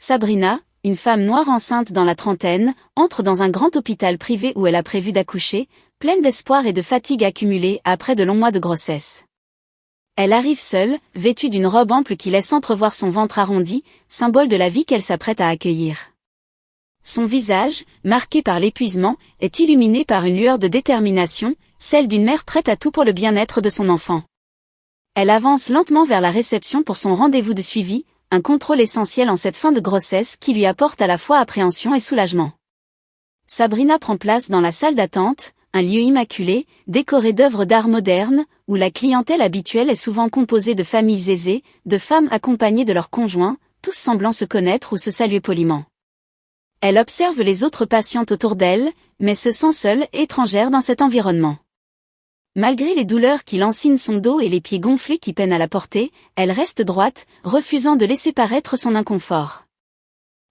Sabrina, une femme noire enceinte dans la trentaine, entre dans un grand hôpital privé où elle a prévu d'accoucher, pleine d'espoir et de fatigue accumulée après de longs mois de grossesse. Elle arrive seule, vêtue d'une robe ample qui laisse entrevoir son ventre arrondi, symbole de la vie qu'elle s'apprête à accueillir. Son visage, marqué par l'épuisement, est illuminé par une lueur de détermination, celle d'une mère prête à tout pour le bien-être de son enfant. Elle avance lentement vers la réception pour son rendez-vous de suivi, un contrôle essentiel en cette fin de grossesse qui lui apporte à la fois appréhension et soulagement. Sabrina prend place dans la salle d'attente, un lieu immaculé, décoré d'œuvres d'art modernes, où la clientèle habituelle est souvent composée de familles aisées, de femmes accompagnées de leurs conjoints, tous semblant se connaître ou se saluer poliment. Elle observe les autres patientes autour d'elle, mais se sent seule, étrangère dans cet environnement. Malgré les douleurs qui lancinent son dos et les pieds gonflés qui peinent à la porter, elle reste droite, refusant de laisser paraître son inconfort.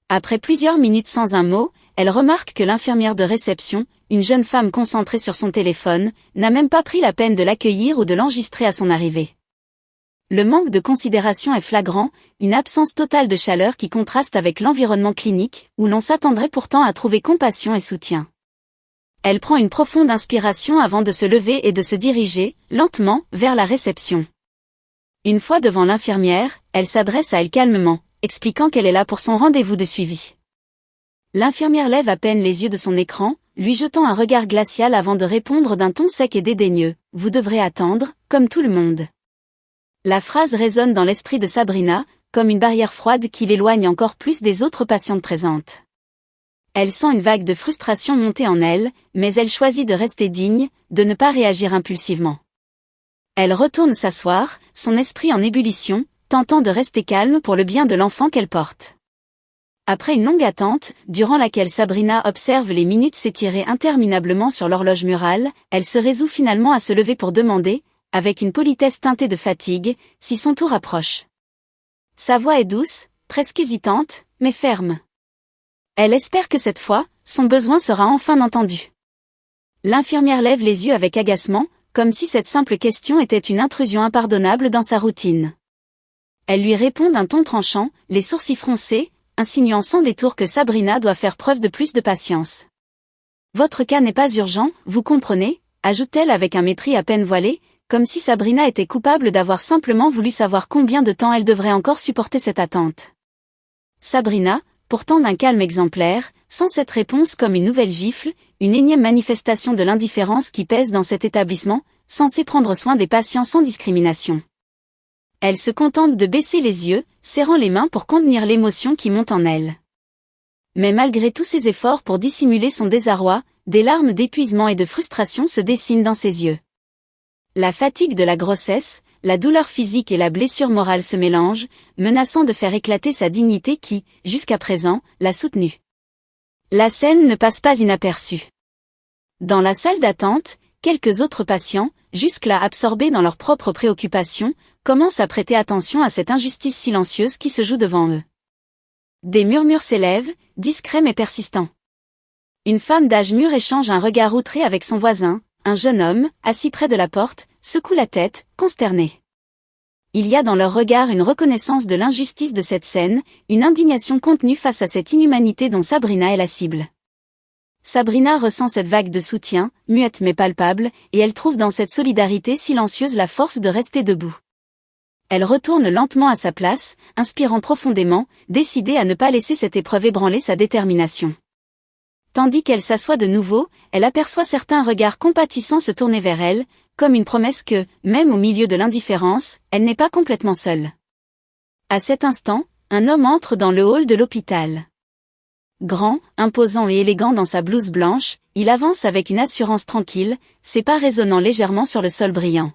Après plusieurs minutes sans un mot, elle remarque que l'infirmière de réception, une jeune femme concentrée sur son téléphone, n'a même pas pris la peine de l'accueillir ou de l'enregistrer à son arrivée. Le manque de considération est flagrant, une absence totale de chaleur qui contraste avec l'environnement clinique, où l'on s'attendrait pourtant à trouver compassion et soutien. Elle prend une profonde inspiration avant de se lever et de se diriger, lentement, vers la réception. Une fois devant l'infirmière, elle s'adresse à elle calmement, expliquant qu'elle est là pour son rendez-vous de suivi. L'infirmière lève à peine les yeux de son écran, lui jetant un regard glacial avant de répondre d'un ton sec et dédaigneux, « Vous devrez attendre, comme tout le monde. » La phrase résonne dans l'esprit de Sabrina, comme une barrière froide qui l'éloigne encore plus des autres patientes présentes. Elle sent une vague de frustration monter en elle, mais elle choisit de rester digne, de ne pas réagir impulsivement. Elle retourne s'asseoir, son esprit en ébullition, tentant de rester calme pour le bien de l'enfant qu'elle porte. Après une longue attente, durant laquelle Sabrina observe les minutes s'étirer interminablement sur l'horloge murale, elle se résout finalement à se lever pour demander, avec une politesse teintée de fatigue, si son tour approche. Sa voix est douce, presque hésitante, mais ferme. Elle espère que cette fois, son besoin sera enfin entendu. L'infirmière lève les yeux avec agacement, comme si cette simple question était une intrusion impardonnable dans sa routine. Elle lui répond d'un ton tranchant, les sourcils froncés, insinuant sans détour que Sabrina doit faire preuve de plus de patience. « Votre cas n'est pas urgent, vous comprenez ?» ajoute-t-elle avec un mépris à peine voilé, comme si Sabrina était coupable d'avoir simplement voulu savoir combien de temps elle devrait encore supporter cette attente. Sabrina, pourtant d'un calme exemplaire, sent cette réponse comme une nouvelle gifle, une énième manifestation de l'indifférence qui pèse dans cet établissement, censé prendre soin des patients sans discrimination. Elle se contente de baisser les yeux, serrant les mains pour contenir l'émotion qui monte en elle. Mais malgré tous ses efforts pour dissimuler son désarroi, des larmes d'épuisement et de frustration se dessinent dans ses yeux. La fatigue de la grossesse, la douleur physique et la blessure morale se mélangent, menaçant de faire éclater sa dignité qui, jusqu'à présent, l'a soutenue. La scène ne passe pas inaperçue. Dans la salle d'attente, quelques autres patients, jusque-là absorbés dans leurs propres préoccupations, commencent à prêter attention à cette injustice silencieuse qui se joue devant eux. Des murmures s'élèvent, discrets mais persistants. Une femme d'âge mûr échange un regard outré avec son voisin, un jeune homme, assis près de la porte, secoue la tête, consterné. Il y a dans leur regard une reconnaissance de l'injustice de cette scène, une indignation contenue face à cette inhumanité dont Sabrina est la cible. Sabrina ressent cette vague de soutien, muette mais palpable, et elle trouve dans cette solidarité silencieuse la force de rester debout. Elle retourne lentement à sa place, inspirant profondément, décidée à ne pas laisser cette épreuve ébranler sa détermination. Tandis qu'elle s'assoit de nouveau, elle aperçoit certains regards compatissants se tourner vers elle, comme une promesse que, même au milieu de l'indifférence, elle n'est pas complètement seule. À cet instant, un homme entre dans le hall de l'hôpital. Grand, imposant et élégant dans sa blouse blanche, il avance avec une assurance tranquille, ses pas résonnant légèrement sur le sol brillant.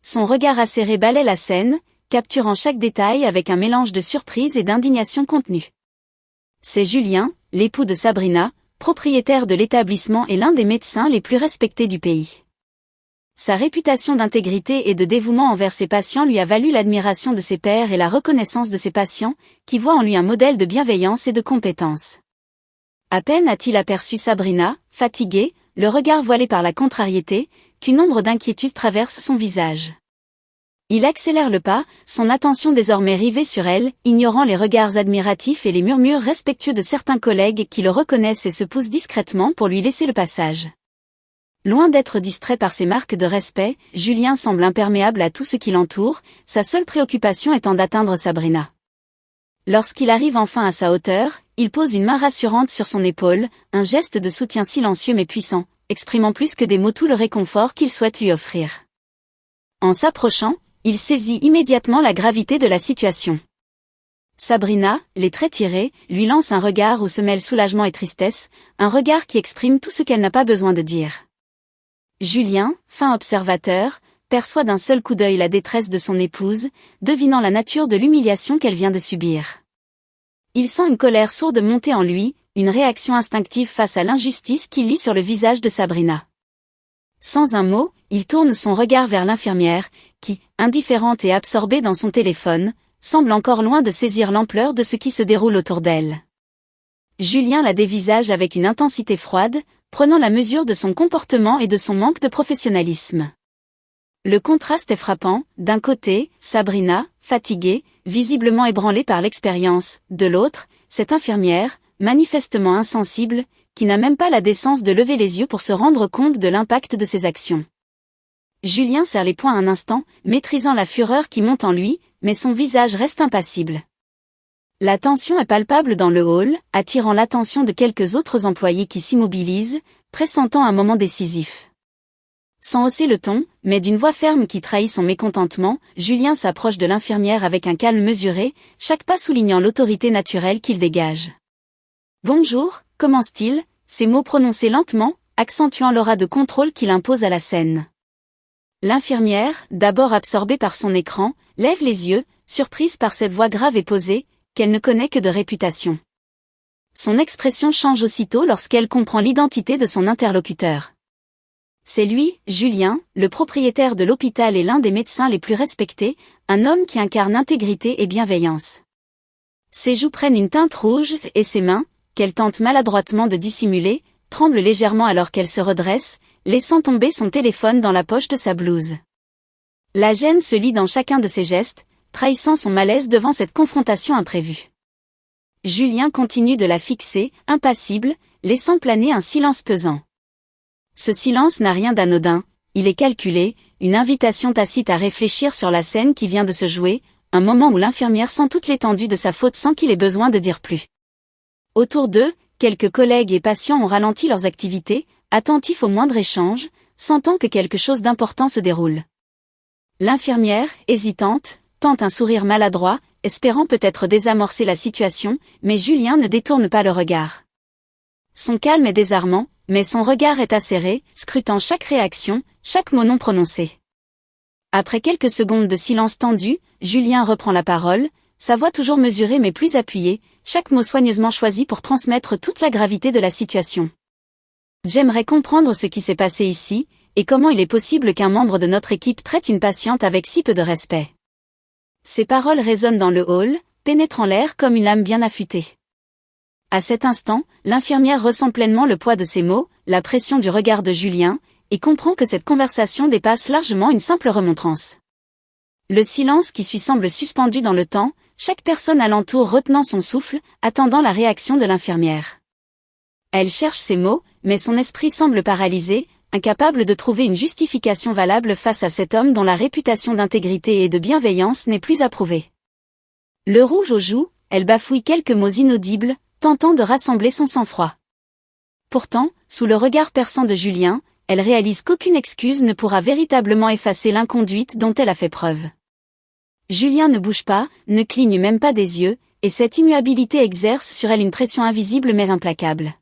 Son regard acéré balaie la scène, capturant chaque détail avec un mélange de surprise et d'indignation contenue. C'est Julien, l'époux de Sabrina, propriétaire de l'établissement et l'un des médecins les plus respectés du pays. Sa réputation d'intégrité et de dévouement envers ses patients lui a valu l'admiration de ses pairs et la reconnaissance de ses patients, qui voient en lui un modèle de bienveillance et de compétence. À peine a-t-il aperçu Sabrina, fatiguée, le regard voilé par la contrariété, qu'une ombre d'inquiétude traverse son visage. Il accélère le pas, son attention désormais rivée sur elle, ignorant les regards admiratifs et les murmures respectueux de certains collègues qui le reconnaissent et se poussent discrètement pour lui laisser le passage. Loin d'être distrait par ces marques de respect, Julien semble imperméable à tout ce qui l'entoure, sa seule préoccupation étant d'atteindre Sabrina. Lorsqu'il arrive enfin à sa hauteur, il pose une main rassurante sur son épaule, un geste de soutien silencieux mais puissant, exprimant plus que des mots tout le réconfort qu'il souhaite lui offrir. En s'approchant, il saisit immédiatement la gravité de la situation. Sabrina, les traits tirés, lui lance un regard où se mêlent soulagement et tristesse, un regard qui exprime tout ce qu'elle n'a pas besoin de dire. Julien, fin observateur, perçoit d'un seul coup d'œil la détresse de son épouse, devinant la nature de l'humiliation qu'elle vient de subir. Il sent une colère sourde monter en lui, une réaction instinctive face à l'injustice qu'il lit sur le visage de Sabrina. Sans un mot, il tourne son regard vers l'infirmière, qui, indifférente et absorbée dans son téléphone, semble encore loin de saisir l'ampleur de ce qui se déroule autour d'elle. Julien la dévisage avec une intensité froide, prenant la mesure de son comportement et de son manque de professionnalisme. Le contraste est frappant, d'un côté, Sabrina, fatiguée, visiblement ébranlée par l'expérience, de l'autre, cette infirmière, manifestement insensible, qui n'a même pas la décence de lever les yeux pour se rendre compte de l'impact de ses actions. Julien serre les poings un instant, maîtrisant la fureur qui monte en lui, mais son visage reste impassible. La tension est palpable dans le hall, attirant l'attention de quelques autres employés qui s'immobilisent, pressentant un moment décisif. Sans hausser le ton, mais d'une voix ferme qui trahit son mécontentement, Julien s'approche de l'infirmière avec un calme mesuré, chaque pas soulignant l'autorité naturelle qu'il dégage. « Bonjour », commence-t-il, ces mots prononcés lentement, accentuant l'aura de contrôle qu'il impose à la scène. L'infirmière, d'abord absorbée par son écran, lève les yeux, surprise par cette voix grave et posée, qu'elle ne connaît que de réputation. Son expression change aussitôt lorsqu'elle comprend l'identité de son interlocuteur. C'est lui, Julien, le propriétaire de l'hôpital et l'un des médecins les plus respectés, un homme qui incarne intégrité et bienveillance. Ses joues prennent une teinte rouge et ses mains, qu'elle tente maladroitement de dissimuler, tremblent légèrement alors qu'elle se redresse, laissant tomber son téléphone dans la poche de sa blouse. La gêne se lit dans chacun de ses gestes, trahissant son malaise devant cette confrontation imprévue. Julien continue de la fixer, impassible, laissant planer un silence pesant. Ce silence n'a rien d'anodin, il est calculé, une invitation tacite à réfléchir sur la scène qui vient de se jouer, un moment où l'infirmière sent toute l'étendue de sa faute sans qu'il ait besoin de dire plus. Autour d'eux, quelques collègues et patients ont ralenti leurs activités, attentifs au moindre échange, sentant que quelque chose d'important se déroule. L'infirmière, hésitante, tente un sourire maladroit, espérant peut-être désamorcer la situation, mais Julien ne détourne pas le regard. Son calme est désarmant, mais son regard est acéré, scrutant chaque réaction, chaque mot non prononcé. Après quelques secondes de silence tendu, Julien reprend la parole, sa voix toujours mesurée mais plus appuyée, chaque mot soigneusement choisi pour transmettre toute la gravité de la situation. J'aimerais comprendre ce qui s'est passé ici, et comment il est possible qu'un membre de notre équipe traite une patiente avec si peu de respect. Ces paroles résonnent dans le hall, pénétrant l'air comme une lame bien affûtée. À cet instant, l'infirmière ressent pleinement le poids de ces mots, la pression du regard de Julien, et comprend que cette conversation dépasse largement une simple remontrance. Le silence qui suit semble suspendu dans le temps, chaque personne alentour retenant son souffle, attendant la réaction de l'infirmière. Elle cherche ses mots, mais son esprit semble paralysé, incapable de trouver une justification valable face à cet homme dont la réputation d'intégrité et de bienveillance n'est plus approuvée. Le rouge aux joues, elle bafouille quelques mots inaudibles, tentant de rassembler son sang-froid. Pourtant, sous le regard perçant de Julien, elle réalise qu'aucune excuse ne pourra véritablement effacer l'inconduite dont elle a fait preuve. Julien ne bouge pas, ne cligne même pas des yeux, et cette immuabilité exerce sur elle une pression invisible mais implacable.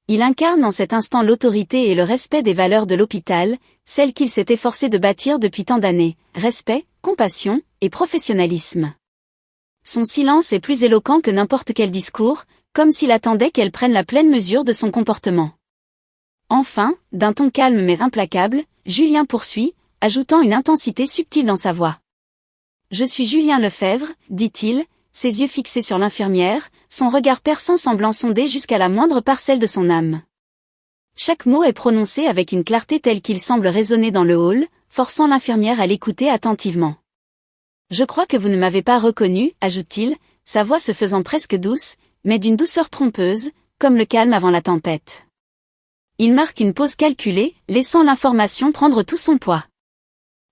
Il incarne en cet instant l'autorité et le respect des valeurs de l'hôpital, celles qu'il s'est efforcé de bâtir depuis tant d'années, respect, compassion et professionnalisme. Son silence est plus éloquent que n'importe quel discours, comme s'il attendait qu'elle prenne la pleine mesure de son comportement. Enfin, d'un ton calme mais implacable, Julien poursuit, ajoutant une intensité subtile dans sa voix. « Je suis Julien Lefebvre, dit-il, ses yeux fixés sur l'infirmière, son regard perçant semblant sonder jusqu'à la moindre parcelle de son âme. Chaque mot est prononcé avec une clarté telle qu'il semble résonner dans le hall, forçant l'infirmière à l'écouter attentivement. « Je crois que vous ne m'avez pas reconnu, ajoute-t-il, sa voix se faisant presque douce, mais d'une douceur trompeuse, comme le calme avant la tempête. Il marque une pause calculée, laissant l'information prendre tout son poids.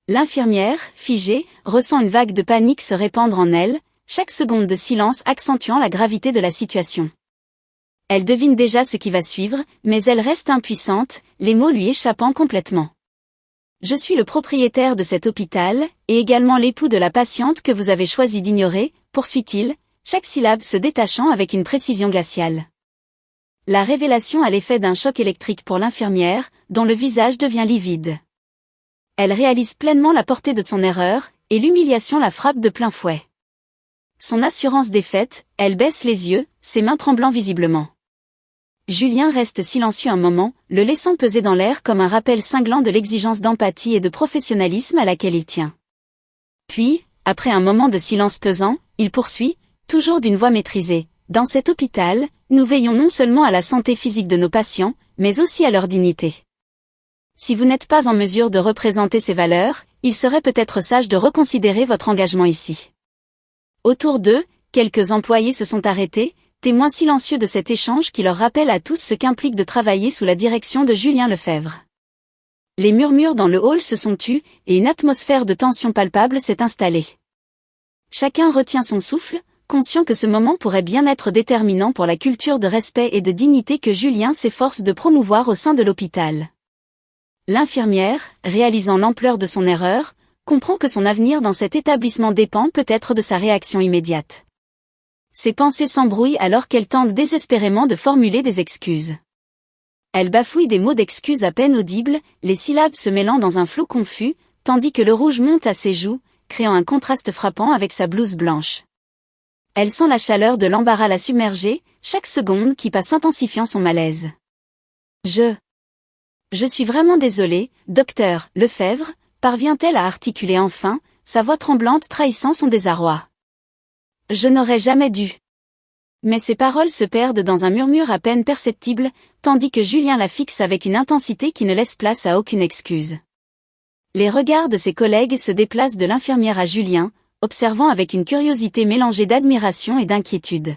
L'infirmière, figée, ressent une vague de panique se répandre en elle, chaque seconde de silence accentuant la gravité de la situation. Elle devine déjà ce qui va suivre, mais elle reste impuissante, les mots lui échappant complètement. « Je suis le propriétaire de cet hôpital, et également l'époux de la patiente que vous avez choisi d'ignorer, poursuit-il, chaque syllabe se détachant avec une précision glaciale. La révélation a l'effet d'un choc électrique pour l'infirmière, dont le visage devient livide. Elle réalise pleinement la portée de son erreur, et l'humiliation la frappe de plein fouet. Son assurance défaite, elle baisse les yeux, ses mains tremblant visiblement. Julien reste silencieux un moment, le laissant peser dans l'air comme un rappel cinglant de l'exigence d'empathie et de professionnalisme à laquelle il tient. Puis, après un moment de silence pesant, il poursuit, toujours d'une voix maîtrisée. « Dans cet hôpital, nous veillons non seulement à la santé physique de nos patients, mais aussi à leur dignité. Si vous n'êtes pas en mesure de représenter ces valeurs, il serait peut-être sage de reconsidérer votre engagement ici. » Autour d'eux, quelques employés se sont arrêtés, témoins silencieux de cet échange qui leur rappelle à tous ce qu'implique de travailler sous la direction de Julien Lefebvre. Les murmures dans le hall se sont tus, et une atmosphère de tension palpable s'est installée. Chacun retient son souffle, conscient que ce moment pourrait bien être déterminant pour la culture de respect et de dignité que Julien s'efforce de promouvoir au sein de l'hôpital. L'infirmière, réalisant l'ampleur de son erreur, comprend que son avenir dans cet établissement dépend peut-être de sa réaction immédiate. Ses pensées s'embrouillent alors qu'elle tente désespérément de formuler des excuses. Elle bafouille des mots d'excuses à peine audibles, les syllabes se mêlant dans un flot confus, tandis que le rouge monte à ses joues, créant un contraste frappant avec sa blouse blanche. Elle sent la chaleur de l'embarras la submerger, chaque seconde qui passe intensifiant son malaise. Je suis vraiment désolée, docteur Lefebvre, parvient-elle à articuler enfin, sa voix tremblante trahissant son désarroi. Je n'aurais jamais dû. Mais ses paroles se perdent dans un murmure à peine perceptible, tandis que Julien la fixe avec une intensité qui ne laisse place à aucune excuse. Les regards de ses collègues se déplacent de l'infirmière à Julien, observant avec une curiosité mélangée d'admiration et d'inquiétude.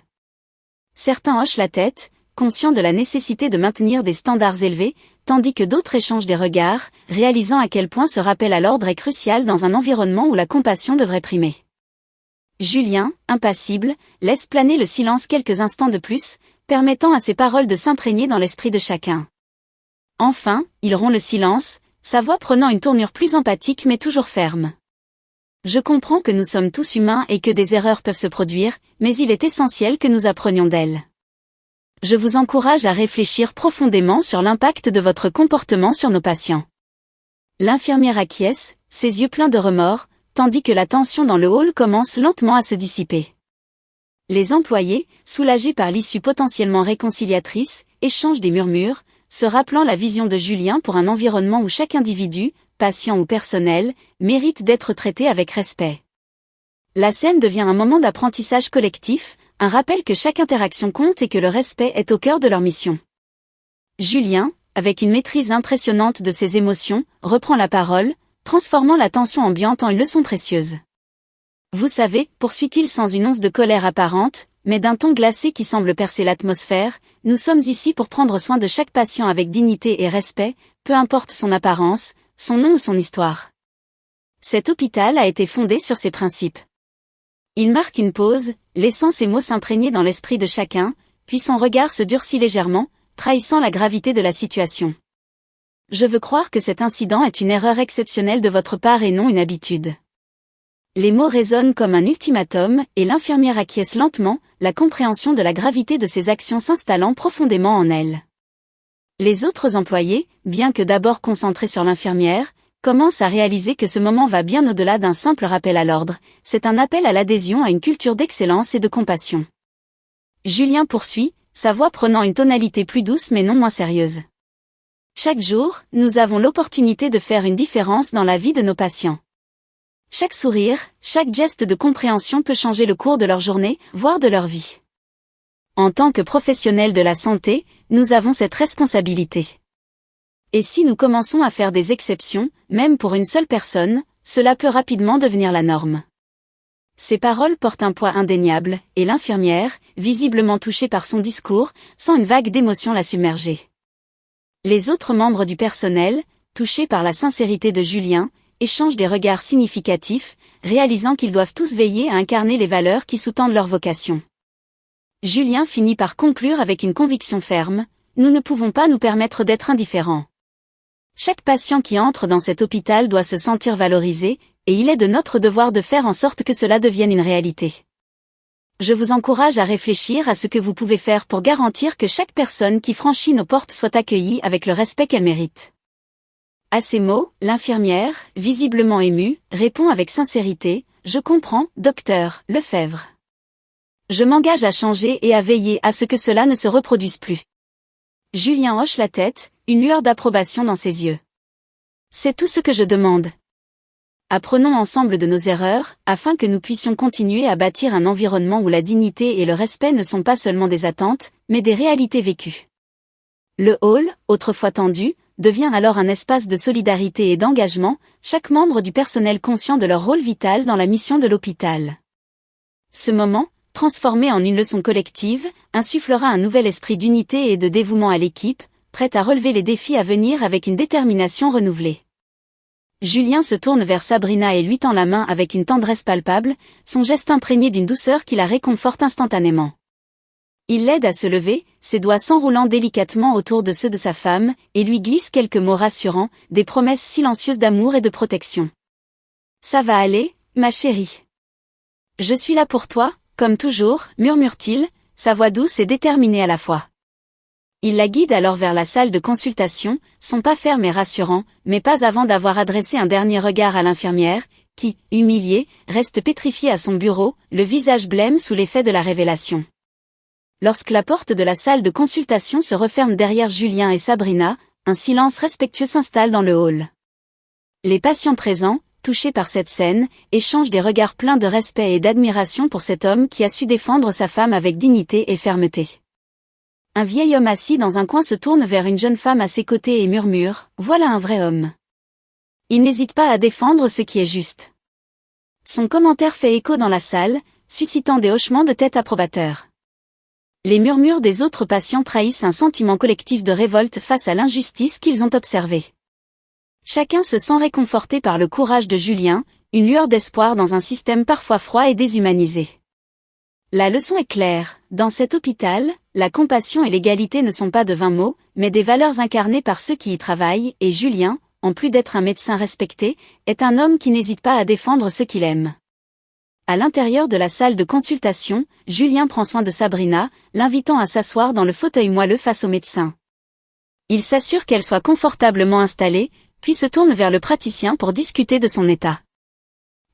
Certains hochent la tête, conscients de la nécessité de maintenir des standards élevés, tandis que d'autres échangent des regards, réalisant à quel point ce rappel à l'ordre est crucial dans un environnement où la compassion devrait primer. Julien, impassible, laisse planer le silence quelques instants de plus, permettant à ses paroles de s'imprégner dans l'esprit de chacun. Enfin, il rompt le silence, sa voix prenant une tournure plus empathique mais toujours ferme. Je comprends que nous sommes tous humains et que des erreurs peuvent se produire, mais il est essentiel que nous apprenions d'elles. Je vous encourage à réfléchir profondément sur l'impact de votre comportement sur nos patients. L'infirmière acquiesce, ses yeux pleins de remords, tandis que la tension dans le hall commence lentement à se dissiper. Les employés, soulagés par l'issue potentiellement réconciliatrice, échangent des murmures, se rappelant la vision de Julien pour un environnement où chaque individu, patient ou personnel, mérite d'être traité avec respect. La scène devient un moment d'apprentissage collectif, un rappel que chaque interaction compte et que le respect est au cœur de leur mission. Julien, avec une maîtrise impressionnante de ses émotions, reprend la parole, transformant la tension ambiante en une leçon précieuse. Vous savez, poursuit-il sans une once de colère apparente, mais d'un ton glacé qui semble percer l'atmosphère, nous sommes ici pour prendre soin de chaque patient avec dignité et respect, peu importe son apparence, son nom ou son histoire. Cet hôpital a été fondé sur ces principes. Il marque une pause, laissant ces mots s'imprégner dans l'esprit de chacun, puis son regard se durcit légèrement, trahissant la gravité de la situation. Je veux croire que cet incident est une erreur exceptionnelle de votre part et non une habitude. Les mots résonnent comme un ultimatum, et l'infirmière acquiesce lentement, la compréhension de la gravité de ses actions s'installant profondément en elle. Les autres employés, bien que d'abord concentrés sur l'infirmière, commencent à réaliser que ce moment va bien au-delà d'un simple rappel à l'ordre, c'est un appel à l'adhésion à une culture d'excellence et de compassion. Julien poursuit, sa voix prenant une tonalité plus douce mais non moins sérieuse. Chaque jour, nous avons l'opportunité de faire une différence dans la vie de nos patients. Chaque sourire, chaque geste de compréhension peut changer le cours de leur journée, voire de leur vie. En tant que professionnels de la santé, nous avons cette responsabilité. Et si nous commençons à faire des exceptions, même pour une seule personne, cela peut rapidement devenir la norme. Ces paroles portent un poids indéniable, et l'infirmière, visiblement touchée par son discours, sent une vague d'émotion la submerger. Les autres membres du personnel, touchés par la sincérité de Julien, échangent des regards significatifs, réalisant qu'ils doivent tous veiller à incarner les valeurs qui sous-tendent leur vocation. Julien finit par conclure avec une conviction ferme, nous ne pouvons pas nous permettre d'être indifférents. Chaque patient qui entre dans cet hôpital doit se sentir valorisé, et il est de notre devoir de faire en sorte que cela devienne une réalité. Je vous encourage à réfléchir à ce que vous pouvez faire pour garantir que chaque personne qui franchit nos portes soit accueillie avec le respect qu'elle mérite. À ces mots, l'infirmière, visiblement émue, répond avec sincérité, « Je comprends, docteur Lefebvre. Je m'engage à changer et à veiller à ce que cela ne se reproduise plus. » Julien hoche la tête, une lueur d'approbation dans ses yeux. « C'est tout ce que je demande. Apprenons ensemble de nos erreurs, afin que nous puissions continuer à bâtir un environnement où la dignité et le respect ne sont pas seulement des attentes, mais des réalités vécues. » Le hall, autrefois tendu, devient alors un espace de solidarité et d'engagement, chaque membre du personnel conscient de leur rôle vital dans la mission de l'hôpital. Ce moment, transformé en une leçon collective, insufflera un nouvel esprit d'unité et de dévouement à l'équipe, prête à relever les défis à venir avec une détermination renouvelée. Julien se tourne vers Sabrina et lui tend la main avec une tendresse palpable, son geste imprégné d'une douceur qui la réconforte instantanément. Il l'aide à se lever, ses doigts s'enroulant délicatement autour de ceux de sa femme, et lui glisse quelques mots rassurants, des promesses silencieuses d'amour et de protection. « Ça va aller, ma chérie. Je suis là pour toi, comme toujours, murmure-t-il, sa voix douce et déterminée à la fois. Il la guide alors vers la salle de consultation, son pas ferme et rassurant, mais pas avant d'avoir adressé un dernier regard à l'infirmière, qui, humiliée, reste pétrifiée à son bureau, le visage blême sous l'effet de la révélation. Lorsque la porte de la salle de consultation se referme derrière Julien et Sabrina, un silence respectueux s'installe dans le hall. Les patients présents, touchés par cette scène, échangent des regards pleins de respect et d'admiration pour cet homme qui a su défendre sa femme avec dignité et fermeté. Un vieil homme assis dans un coin se tourne vers une jeune femme à ses côtés et murmure « Voilà un vrai homme. Il n'hésite pas à défendre ce qui est juste. » Son commentaire fait écho dans la salle, suscitant des hochements de tête approbateurs. Les murmures des autres patients trahissent un sentiment collectif de révolte face à l'injustice qu'ils ont observée. Chacun se sent réconforté par le courage de Julien, une lueur d'espoir dans un système parfois froid et déshumanisé. La leçon est claire, dans cet hôpital, la compassion et l'égalité ne sont pas de vains mots, mais des valeurs incarnées par ceux qui y travaillent, et Julien, en plus d'être un médecin respecté, est un homme qui n'hésite pas à défendre ceux qu'il aime. À l'intérieur de la salle de consultation, Julien prend soin de Sabrina, l'invitant à s'asseoir dans le fauteuil moelleux face au médecin. Il s'assure qu'elle soit confortablement installée, puis se tourne vers le praticien pour discuter de son état.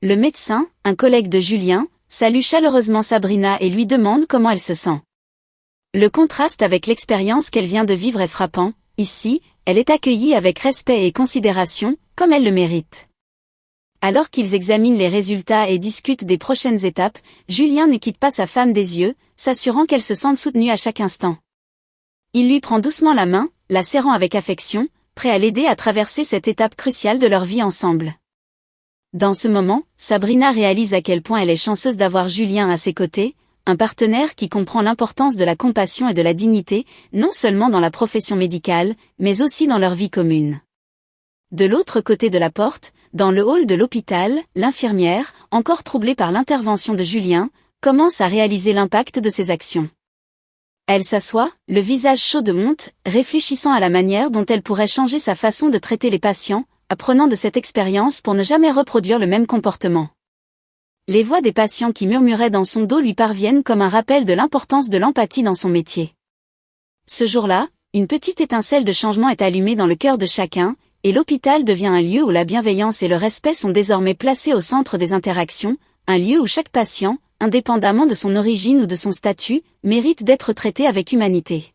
Le médecin, un collègue de Julien, salue chaleureusement Sabrina et lui demande comment elle se sent. Le contraste avec l'expérience qu'elle vient de vivre est frappant, ici, elle est accueillie avec respect et considération, comme elle le mérite. Alors qu'ils examinent les résultats et discutent des prochaines étapes, Julien ne quitte pas sa femme des yeux, s'assurant qu'elle se sente soutenue à chaque instant. Il lui prend doucement la main, la serrant avec affection, prêt à l'aider à traverser cette étape cruciale de leur vie ensemble. Dans ce moment, Sabrina réalise à quel point elle est chanceuse d'avoir Julien à ses côtés, un partenaire qui comprend l'importance de la compassion et de la dignité, non seulement dans la profession médicale, mais aussi dans leur vie commune. De l'autre côté de la porte, dans le hall de l'hôpital, l'infirmière, encore troublée par l'intervention de Julien, commence à réaliser l'impact de ses actions. Elle s'assoit, le visage chaud de honte, réfléchissant à la manière dont elle pourrait changer sa façon de traiter les patients, apprenant de cette expérience pour ne jamais reproduire le même comportement. Les voix des patients qui murmuraient dans son dos lui parviennent comme un rappel de l'importance de l'empathie dans son métier. Ce jour-là, une petite étincelle de changement est allumée dans le cœur de chacun, et l'hôpital devient un lieu où la bienveillance et le respect sont désormais placés au centre des interactions, un lieu où chaque patient, indépendamment de son origine ou de son statut, mérite d'être traité avec humanité.